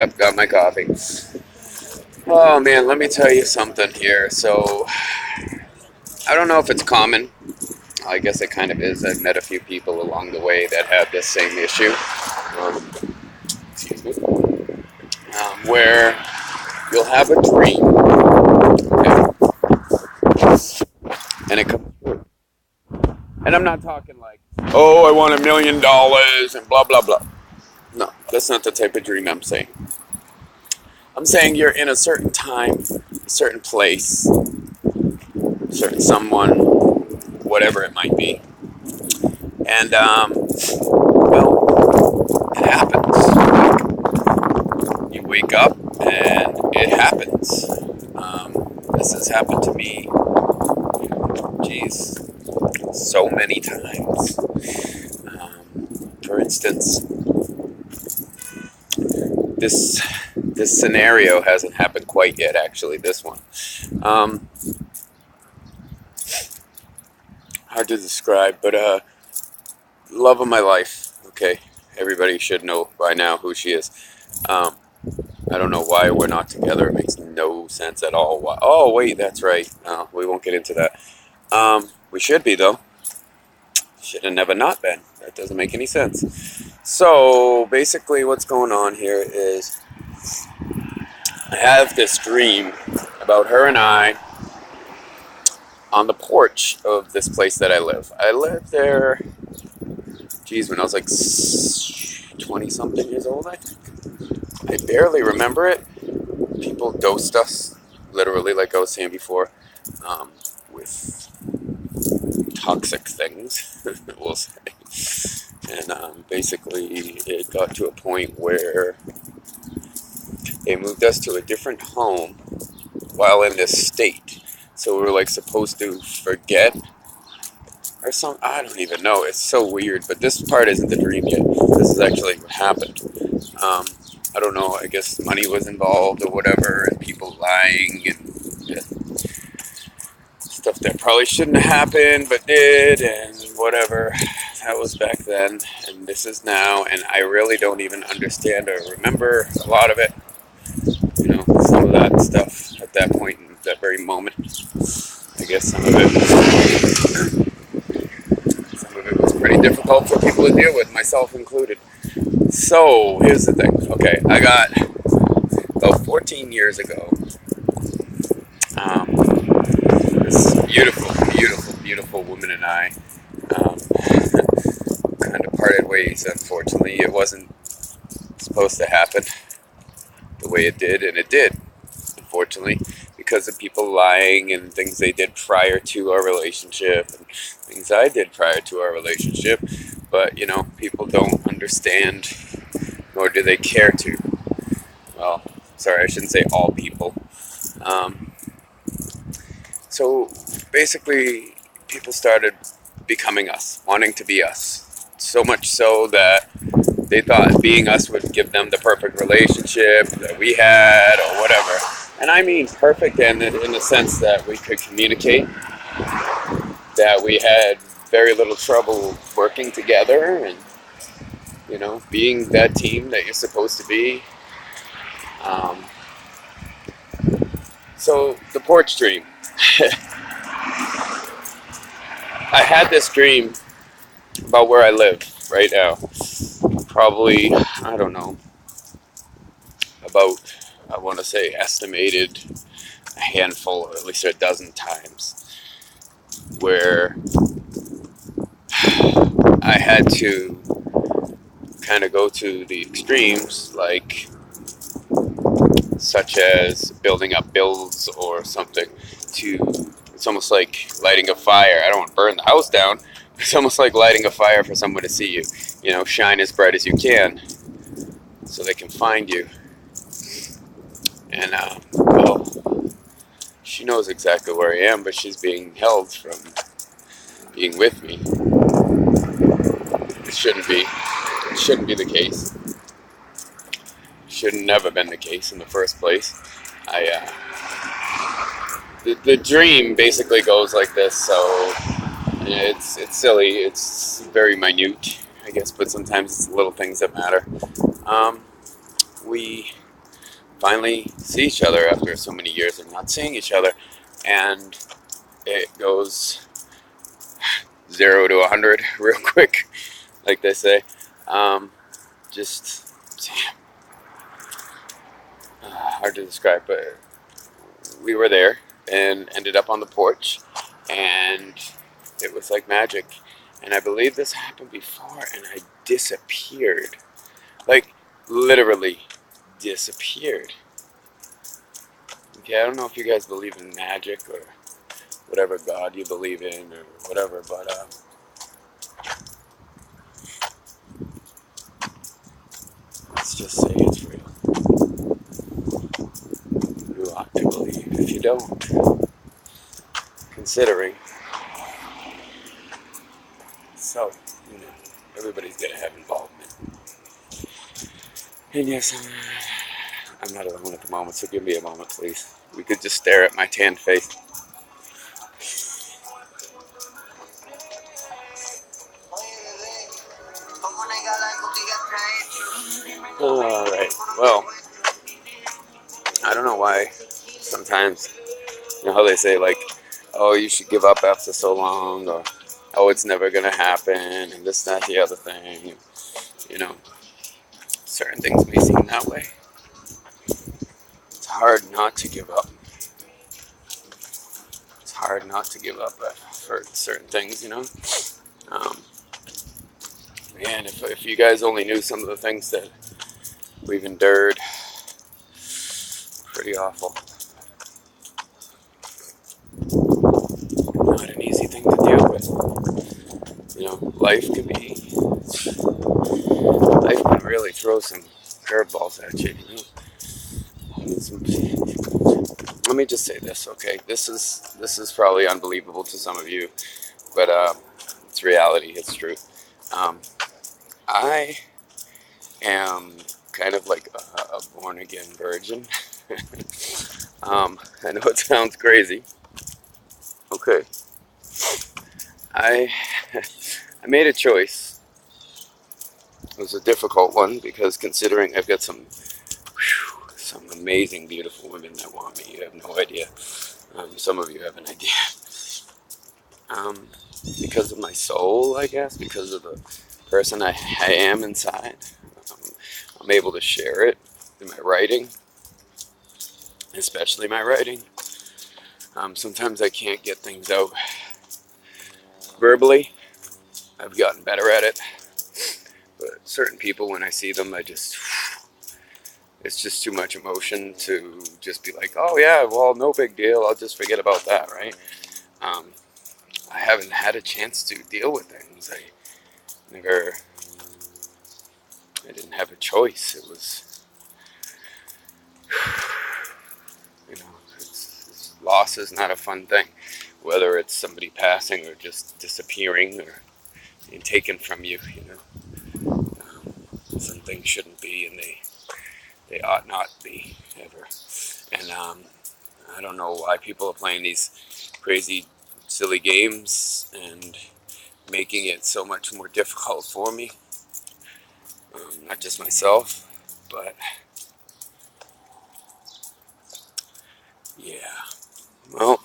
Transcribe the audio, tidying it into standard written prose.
I've got my coffee. Oh man, let me tell you something here. So, I don't know if it's common. I guess it kind of is. I've met a few people along the way that have this same issue. Um, excuse me. Where you'll have a dream, okay, and it comes true. And I'm not talking like, oh, I want $1 million and blah blah blah. No, that's not the type of dream I'm saying. I'm saying you're in a certain time, a certain place, a certain someone, whatever it might be. And, well, it happens. You wake up and it happens. This has happened to me, geez, so many times. For instance, this scenario hasn't happened quite yet, actually, this one. Hard to describe, but love of my life. Okay, everybody should know by now who she is. Um, I don't know why we're not together. It makes no sense at all. Why? Oh, wait, that's right. We won't get into that. We should be, though. Should have never not been. That doesn't make any sense. So, basically, what's going on here is I have this dream about her and I on the porch of this place that I live. I lived there, geez, when I was like 20 something years old, I think. I barely remember it. People dosed us, literally, like I was saying before, with toxic things, we'll say. And basically, it got to a point where they moved us to a different home while in this state. So we were like supposed to forget or something. I don't even know. It's so weird. But this part isn't the dream yet. This is actually what happened. I don't know. I guess money was involved or whatever, and people lying and stuff that probably shouldn't have happened but did, and whatever. That was back then, and this is now, and I really don't even understand or remember a lot of it. You know, some of that stuff at that point, in that very moment. I guess some of it was pretty difficult for people to deal with, myself included. So here's the thing. Okay, I got about 14 years ago. This beautiful woman and I kind of parted ways. Unfortunately, it wasn't supposed to happen the way it did, and it did. Unfortunately, because of people lying and things they did prior to our relationship and things I did prior to our relationship. But, you know, people don't understand, nor do they care to. Well, sorry, I shouldn't say all people. So basically, people started becoming us, wanting to be us. So much so that they thought being us would give them the perfect relationship that we had or whatever. And I mean perfect in the sense that we could communicate, that we had very little trouble working together and, you know, being that team that you're supposed to be. So the porch dream. I had this dream about where I live right now. Probably, I don't know, about, I want to say, estimated a handful, or at least a dozen times, where I had to kind of go to the extremes, like such as building up bills or something, to, it's almost like lighting a fire. I don't want to burn the house down. It's almost like lighting a fire for someone to see you. You know, shine as bright as you can so they can find you. And, well, she knows exactly where I am, but she's being held from being with me. It shouldn't be. It shouldn't be the case. Should have never been the case in the first place. The dream basically goes like this. So it's silly. It's very minute, I guess, but sometimes it's the little things that matter. We finally see each other after so many years of not seeing each other, and it goes 0 to 100 real quick, like they say. Just hard to describe, but we were there and ended up on the porch, and it was like magic. And I believe this happened before, and I disappeared. Like, literally disappeared. Okay, I don't know if you guys believe in magic or whatever God you believe in or whatever, but let's just say it's real. You ought to believe. If you don't, considering, so, you know, everybody's gonna have involvement. And yes, I'm not alone at the moment, so give me a moment, please. We could just stare at my tan face. Alright, well, I don't know why sometimes, you know how they say, like, oh, you should give up after so long, or oh, it's never gonna happen, and this, that, the other thing. You know, certain things may seem that way. It's hard not to give up. It's hard not to give up for certain things, you know. Um, Man, if you guys only knew some of the things that we've endured, pretty awful. Not an easy thing to deal with. You know, life can really throw some curveballs at you. You know? Let me just say this, okay? This is probably unbelievable to some of you, but it's reality. It's truth. I am kind of like a born again virgin. I know it sounds crazy. Okay, I I made a choice. It was a difficult one because considering I've got some amazing, beautiful women that want me. You have no idea. Some of you have an idea. Um, because of my soul, I guess, because of the person I am inside, um, I'm able to share it in my writing, especially my writing. Sometimes I can't get things out verbally. I've gotten better at it, but certain people, when I see them, it's just too much emotion to just be like, oh yeah, well, no big deal, I'll just forget about that, right? Um, I haven't had a chance to deal with things. Never, I didn't have a choice. It was, you know, loss is not a fun thing, whether it's somebody passing or just disappearing or being taken from you, you know. Some things shouldn't be, and they ought not be, ever. And I don't know why people are playing these crazy, silly games and making it so much more difficult for me. Not just myself, but yeah. Well,